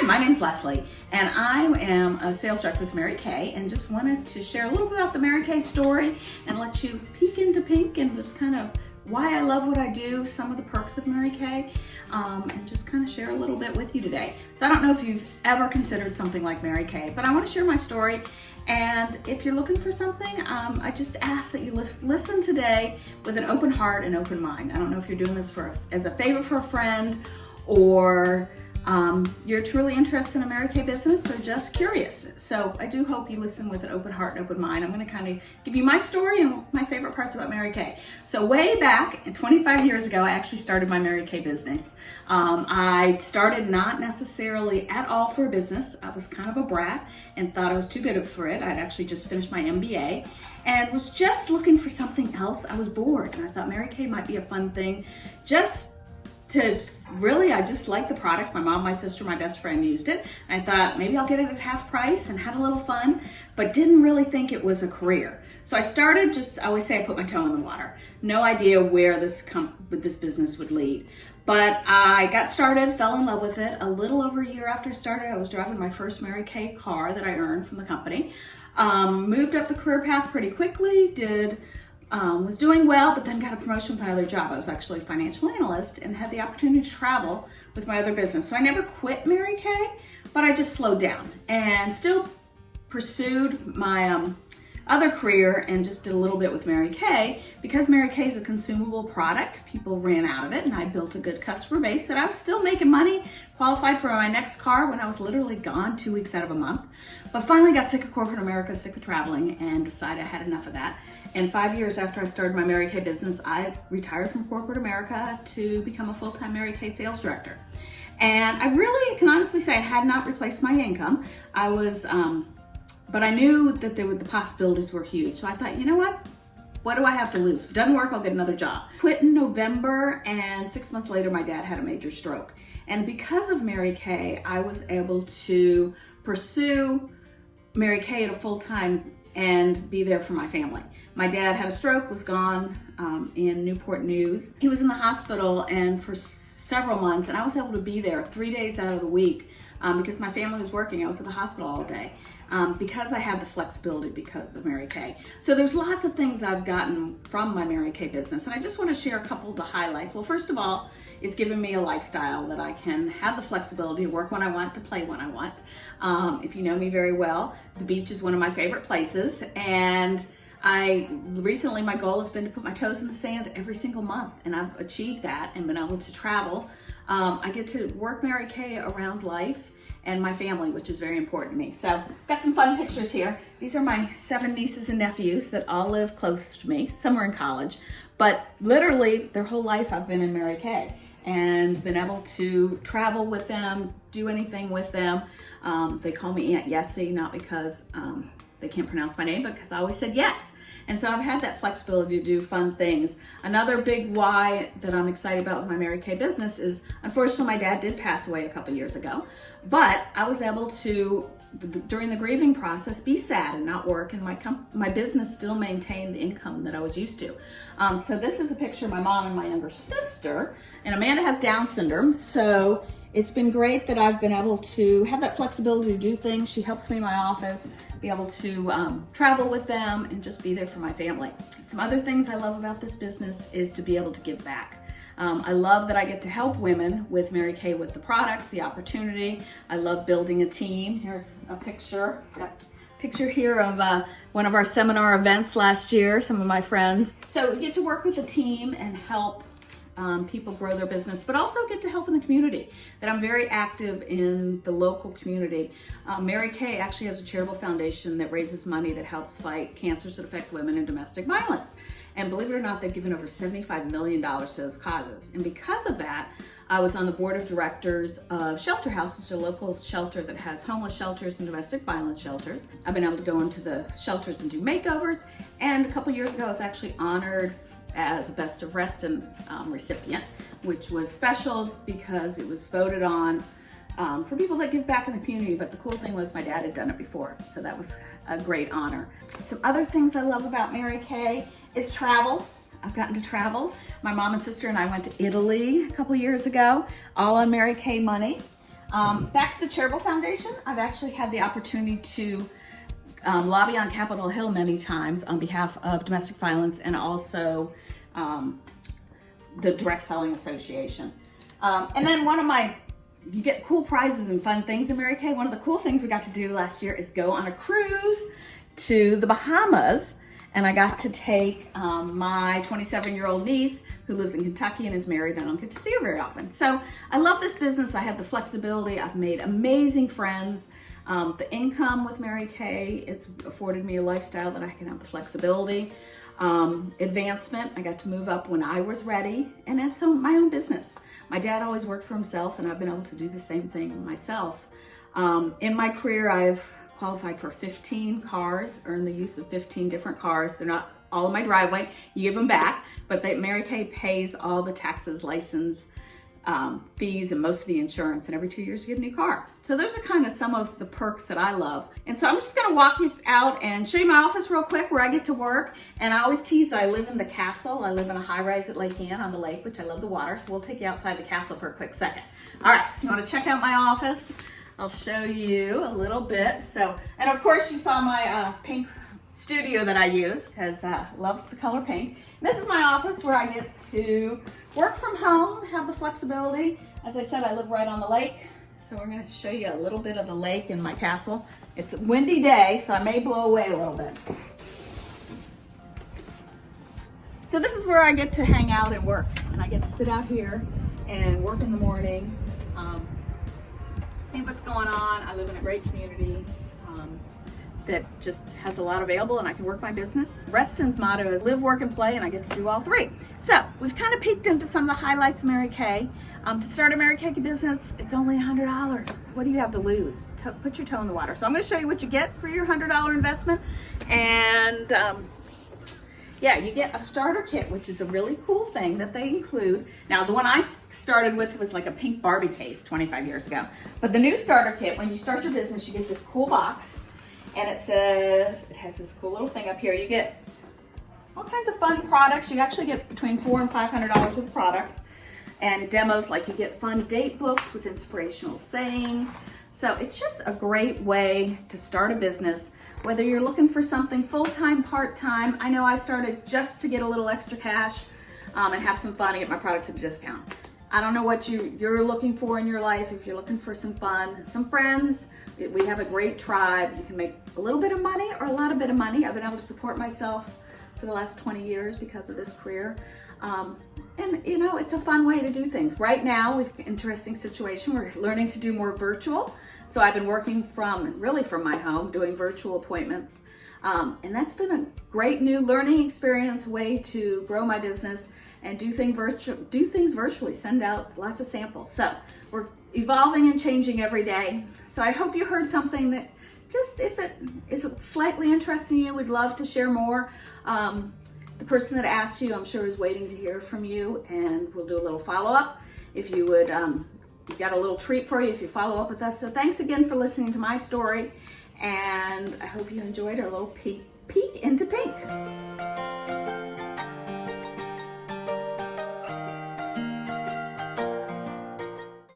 Hi, my name's Leslie, and I am a sales director with Mary Kay, and just wanted to share a little bit about the Mary Kay story and let you peek into pink and just kind of why I love what I do, some of the perks of Mary Kay, and just kind of share a little bit with you today. So I don't know if you've ever considered something like Mary Kay, but I want to share my story. And if you're looking for something, I just ask that you listen today with an open heart and open mind. I don't know if you're doing this as a favor for a friend, or you're truly interested in a Mary Kay business, or just curious. So I do hope you listen with an open heart and open mind. I'm going to kind of give you my story and my favorite parts about Mary Kay. So way back 25 years ago, I actually started my Mary Kay business. I started not necessarily at all for a business. I was kind of a brat and thought I was too good for it. I'd actually just finished my MBA and was just looking for something else. I was bored, and I thought Mary Kay might be a fun thing. I just liked the products. My mom, my sister, my best friend used it. I thought maybe I'll get it at half price and have a little fun, but didn't really think it was a career. So I started I always say I put my toe in the water. No idea where this business would lead. But I got started, fell in love with it. A little over a year after I started, I was driving my first Mary Kay car that I earned from the company. Moved up the career path pretty quickly, was doing well, but then got a promotion with my other job. I was actually a financial analyst and had the opportunity to travel with my other business. So I never quit Mary Kay, but I just slowed down and still pursued my other career and just did a little bit with Mary Kay. Because Mary Kay is a consumable product, people ran out of it, and I built a good customer base that I was still making money, qualified for my next car when I was literally gone 2 weeks out of a month. But finally got sick of corporate America, sick of traveling, and decided I had enough of that. And 5 years after I started my Mary Kay business, I retired from corporate America to become a full-time Mary Kay sales director. And I really can honestly say I had not replaced my income. But I knew that the possibilities were huge. So I thought, you know what do I have to lose? If it doesn't work, I'll get another job. Quit in November, and 6 months later, my dad had a major stroke. And because of Mary Kay, I was able to pursue Mary Kay at a full-time and be there for my family. My dad had a stroke, was gone in Newport News. He was in the hospital and for several months, and I was able to be there 3 days out of the week because my family was working. I was at the hospital all day because I had the flexibility because of Mary Kay. So there's lots of things I've gotten from my Mary Kay business, and I just want to share a couple of the highlights. Well, first of all, it's given me a lifestyle that I can have the flexibility to work when I want, to play when I want. If you know me very well, the beach is one of my favorite places, and recently my goal has been to put my toes in the sand every single month, and I've achieved that and been able to travel. I get to work Mary Kay around life and my family, which is very important to me. So I've got some fun pictures here. These are my 7 nieces and nephews that all live close to me. Some are in college, but literally their whole life I've been in Mary Kay and been able to travel with them, do anything with them. They call me Aunt Yessie, not because they can't pronounce my name, but because I always said yes. And so I've had that flexibility to do fun things. Another big why that I'm excited about with my Mary Kay business is, unfortunately, my dad did pass away a couple years ago, but I was able to, during the grieving process, be sad and not work, and my business still maintained the income that I was used to. So this is a picture of my mom and my younger sister, and Amanda has Down syndrome, so it's been great that I've been able to have that flexibility to do things. She helps me in my office, be able to travel with them and just be there for my family. Some other things I love about this business is to be able to give back. I love that I get to help women with Mary Kay with the products, the opportunity. I love building a team. Here's a picture. Got a picture here of one of our seminar events last year, some of my friends. So you get to work with a team and help people grow their business, but also get to help in the community. That I'm very active in the local community. Mary Kay actually has a charitable foundation that raises money that helps fight cancers that affect women and domestic violence. And believe it or not, they've given over $75 million to those causes. And because of that, I was on the board of directors of Shelter House, which is a local shelter that has homeless shelters and domestic violence shelters. I've been able to go into the shelters and do makeovers. And a couple years ago, I was actually honored as a Best of Reston recipient, which was special because it was voted on for people that give back in the community. But the cool thing was my dad had done it before, so that was a great honor. Some other things I love about Mary Kay is travel. I've gotten to travel. My mom and sister and I went to Italy a couple years ago, all on Mary Kay money. Back to the Charitable Foundation. I've actually had the opportunity to lobby on Capitol Hill many times on behalf of domestic violence and also the Direct Selling Association. And then you get cool prizes and fun things in Mary Kay. One of the cool things we got to do last year is go on a cruise to the Bahamas. And I got to take my 27-year-old niece who lives in Kentucky and is married, and I don't get to see her very often. So I love this business. I have the flexibility. I've made amazing friends. The income with Mary Kay, it's afforded me a lifestyle that I can have the flexibility. Advancement, I got to move up when I was ready, and it's my own business. My dad always worked for himself, and I've been able to do the same thing myself. In my career, I've qualified for 15 cars, earned the use of 15 different cars. They're not all in my driveway. You give them back, but Mary Kay pays all the taxes, license, fees, and most of the insurance, and every 2 years you get a new car. So those are kind of some of the perks that I love. And so I'm just gonna walk you out and show you my office real quick where I get to work. And I always tease that I live in the castle. I live in a high-rise at Lake Ann on the lake, which I love the water, so we'll take you outside the castle for a quick second. All right, so you wanna check out my office? I'll show you a little bit. So, and of course you saw my pink studio that I use because I love the color pink. And this is my office where I get to work from home, have the flexibility. As I said, I live right on the lake. So we're gonna show you a little bit of the lake in my castle. It's a windy day, so I may blow away a little bit. So this is where I get to hang out and work. And I get to sit out here and work in the morning. See what's going on. I live in a great community that just has a lot available, and I can work my business. Reston's motto is live, work, and play, and I get to do all three. So we've kind of peeked into some of the highlights of Mary Kay. To start a Mary Kay business, it's only $100. What do you have to lose? Put your toe in the water. So I'm going to show you what you get for your $100 investment. And yeah, you get a starter kit, which is a really cool thing that they include. Now, the one I started with was like a pink Barbie case 25 years ago. But the new starter kit, when you start your business, you get this cool box. And it has this cool little thing up here. You get all kinds of fun products. You actually get between $400 and $500 worth of products. And demos, like you get fun date books with inspirational sayings. So it's just a great way to start a business. Whether you're looking for something full-time, part-time. I know I started just to get a little extra cash and have some fun and get my products at a discount. I don't know what you're looking for in your life. If you're looking for some fun, some friends, we have a great tribe. You can make a little bit of money or a lot of bit of money. I've been able to support myself for the last 20 years because of this career. And you know, it's a fun way to do things. Right now, we have an interesting situation. We're learning to do more virtual. So I've been working from my home, doing virtual appointments. And that's been a great new learning experience, way to grow my business and do things virtually, send out lots of samples. So we're evolving and changing every day. So I hope you heard something that just, if it is slightly interesting you, would love to share more. The person that asked you, I'm sure, is waiting to hear from you, and we'll do a little follow-up. If you would, we've got a little treat for you if you follow up with us. So thanks again for listening to my story, and I hope you enjoyed our little peek into pink.